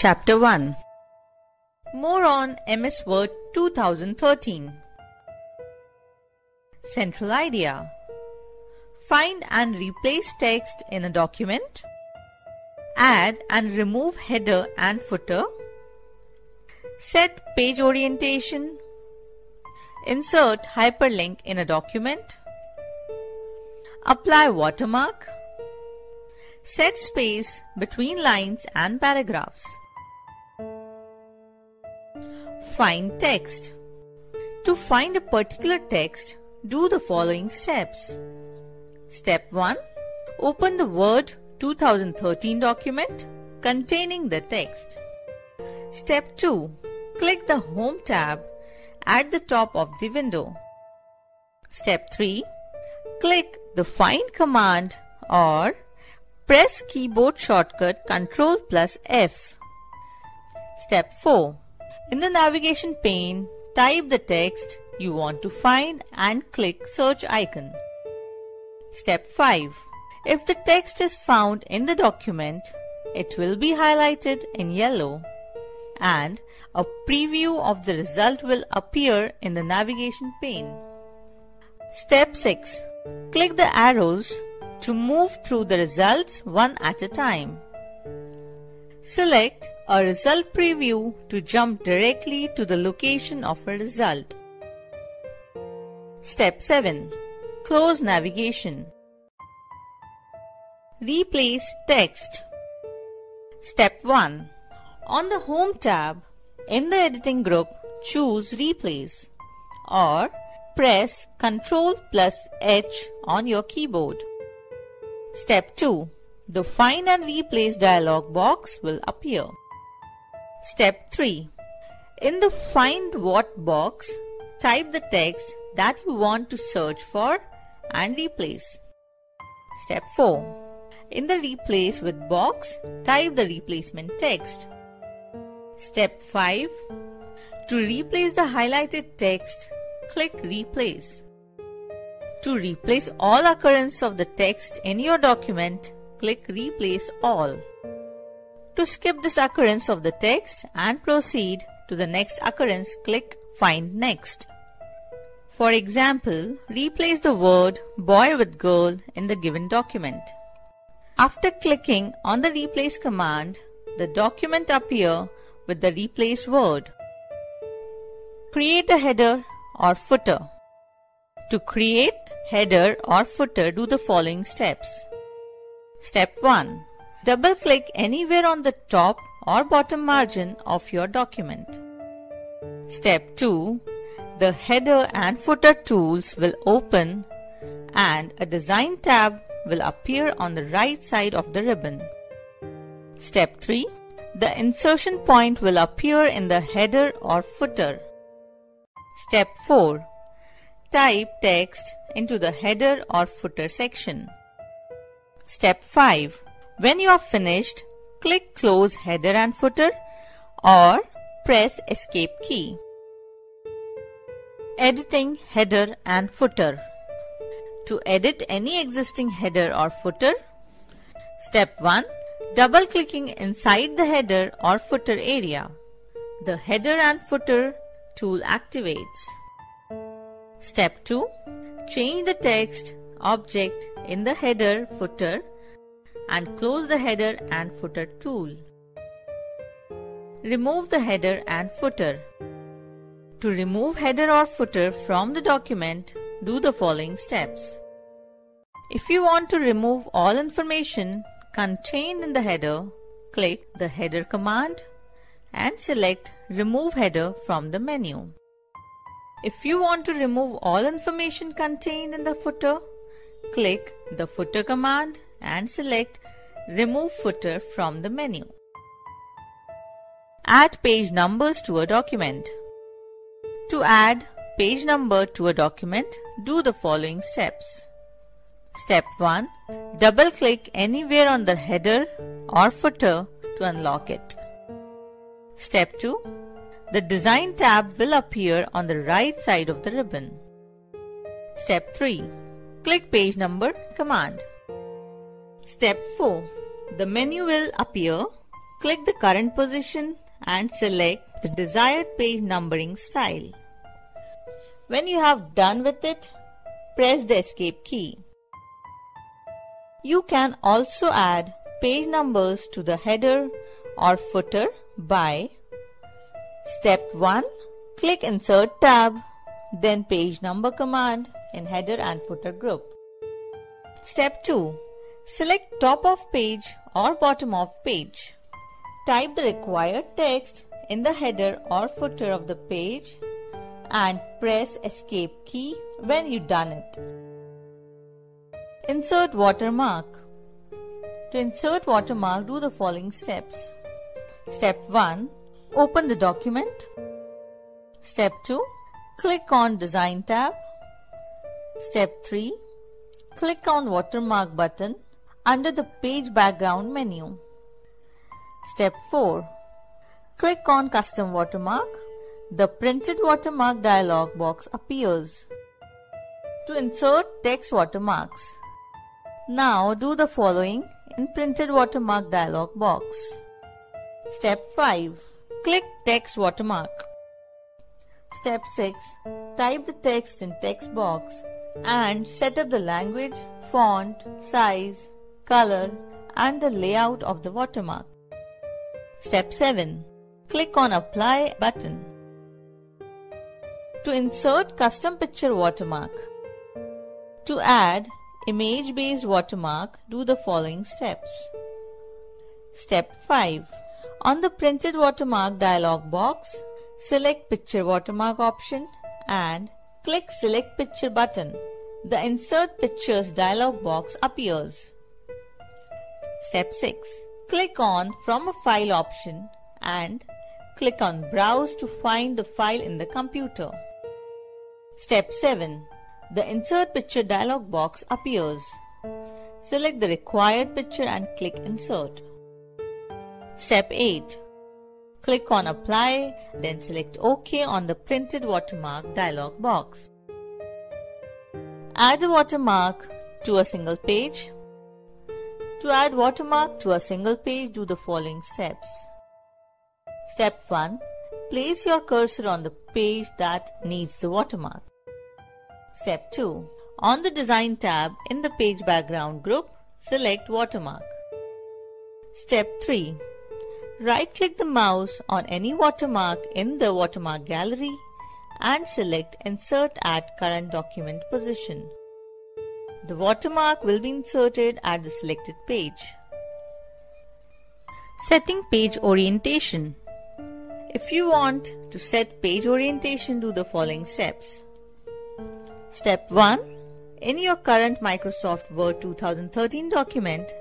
Chapter 1. More on MS Word 2013. Central idea. Find and replace text in a document. Add and remove header and footer. Set page orientation. Insert hyperlink in a document. Apply watermark. Set space between lines and paragraphs. Find text. To find a particular text, do the following steps. Step 1. Open the Word 2013 document containing the text. Step 2. Click the Home tab at the top of the window. Step 3. Click the Find command or press keyboard shortcut Ctrl+F. Step 4. In the navigation pane, type the text you want to find and click search icon. Step 5. If the text is found in the document, it will be highlighted in yellow and a preview of the result will appear in the navigation pane. Step 6. Click the arrows to move through the results one at a time. Select a result preview to jump directly to the location of a result. Step 7. Close navigation. Replace text. Step 1. On the Home tab, in the Editing group, choose Replace or press Ctrl+H on your keyboard. Step 2. The Find and Replace dialog box will appear. Step 3. In the Find What box, type the text that you want to search for and replace. Step 4. In the Replace with box, type the replacement text. Step 5. To replace the highlighted text, click Replace. To replace all occurrence of the text in your document, click Replace All. To skip this occurrence of the text and proceed to the next occurrence, click Find Next. For example, replace the word boy with girl in the given document. After clicking on the Replace command, the document appears with the replaced word. Create a header or footer. To create header or footer, do the following steps. Step 1. Double-click anywhere on the top or bottom margin of your document. Step 2. The header and footer tools will open and a design tab will appear on the right side of the ribbon. Step 3. The insertion point will appear in the header or footer. Step 4. Type text into the header or footer section. Step 5. When you are finished, click Close Header and Footer or press Escape key. Editing header and footer. To edit any existing header or footer, Step 1. Double-clicking inside the header or footer area. The header and footer tool activates. Step 2. Change the text object in the header footer and close the header and footer tool. Remove the header and footer. To remove header or footer from the document, do the following steps. If you want to remove all information contained in the header, click the Header command and select Remove Header from the menu. If you want to remove all information contained in the footer, click the Footer command and select Remove Footer from the menu. Add page numbers to a document. To add page number to a document, do the following steps. Step 1. Double-click anywhere on the header or footer to unlock it. Step 2. The Design tab will appear on the right side of the ribbon. Step 3. Click Page Number command. Step 4. The menu will appear. click the current position and select the desired page numbering style. When you have done with it, press the escape key. You can also add page numbers to the header or footer by Step 1. Click Insert tab, then Page Number command in Header and Footer group. Step 2. Select top of page or bottom of page. Type the required text in the header or footer of the page and press Escape key when you've done it. Insert watermark. To insert watermark, do the following steps. Step 1. Open the document. Step 2. Click on Design tab. Step 3. Click on Watermark button under the Page Background menu. Step 4. Click on Custom Watermark. The Printed Watermark dialog box appears. To insert text watermarks. Now do the following in Printed Watermark dialog box. Step 5. Click Text Watermark. Step 6. Type the text in text box and set up the language, font, size, color and the layout of the watermark. Step 7. Click on Apply button. To insert custom picture watermark. To add image-based watermark, do the following steps. Step 5. On the Printed Watermark dialog box, select Picture Watermark option and click Select Picture button. The Insert Pictures dialog box appears. Step 6. Click on From a File option and click on Browse to find the file in the computer. Step 7. The Insert Picture dialog box appears. Select the required picture and click Insert. Step 8. Click on Apply, then select OK on the Printed Watermark dialog box. Add a watermark to a single page. To add watermark to a single page, do the following steps. Step 1. Place your cursor on the page that needs the watermark. Step 2. On the Design tab in the Page Background group, select Watermark. Step 3. Right-click the mouse on any watermark in the watermark gallery and select Insert at Current Document Position. The watermark will be inserted at the selected page. Setting page orientation. If you want to set page orientation, do the following steps. Step 1. In your current Microsoft Word 2013 document,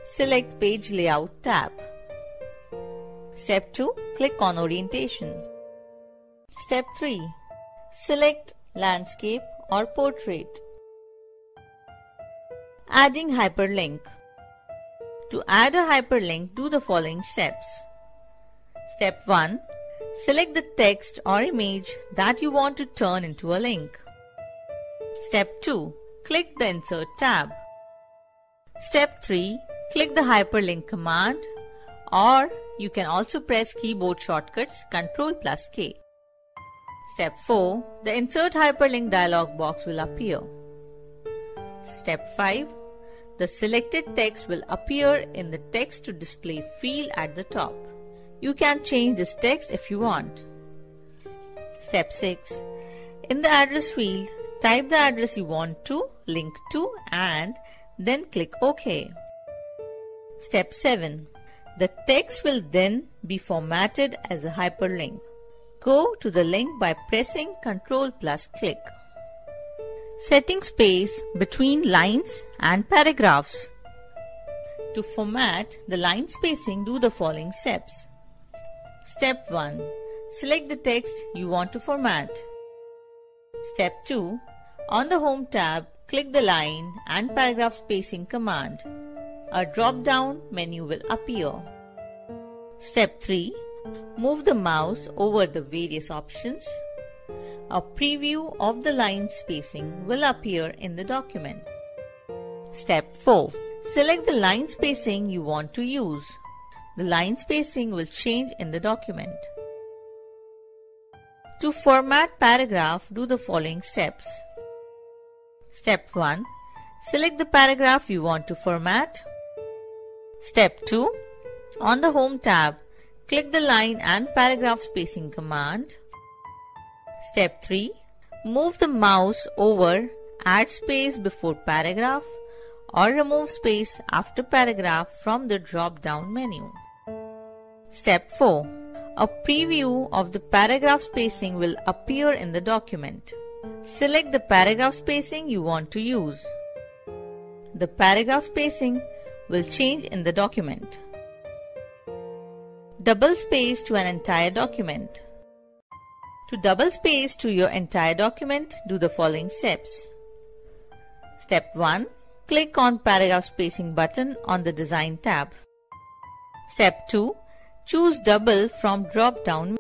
select Page Layout tab. Step 2. Click on Orientation. Step 3. Select Landscape or Portrait. Adding hyperlink. To add a hyperlink, do the following steps. Step 1. Select the text or image that you want to turn into a link. Step 2. Click the Insert tab. Step 3. Click the hyperlink command, or you can also press keyboard shortcuts Ctrl+K. Step 4. The Insert Hyperlink dialog box will appear. Step 5. The selected text will appear in the Text to Display field at the top. You can change this text if you want. Step 6. In the address field, type the address you want to link to and then click OK. Step 7. The text will then be formatted as a hyperlink. Go to the link by pressing Ctrl+Click. Setting space between lines and paragraphs. To format the line spacing, do the following steps. Step 1. Select the text you want to format. Step 2. On the Home tab, click the Line and Paragraph Spacing command. A drop-down menu will appear. Step 3. Move the mouse over the various options. A preview of the line spacing will appear in the document. Step 4. Select the line spacing you want to use. the line spacing will change in the document. To format paragraph, do the following steps. Step 1. Select the paragraph you want to format. Step 2. On the Home tab, click the line and paragraph spacing command. Step 3. Move the mouse over Add space before paragraph or remove space after paragraph from the drop-down menu. Step 4. A preview of the paragraph spacing will appear in the document. Select the paragraph spacing you want to use. The paragraph spacing will change in the document. Double space to an entire document. To double space to your entire document, do the following steps. Step 1. Click on Paragraph Spacing button on the Design tab. Step 2. Choose Double from drop-down.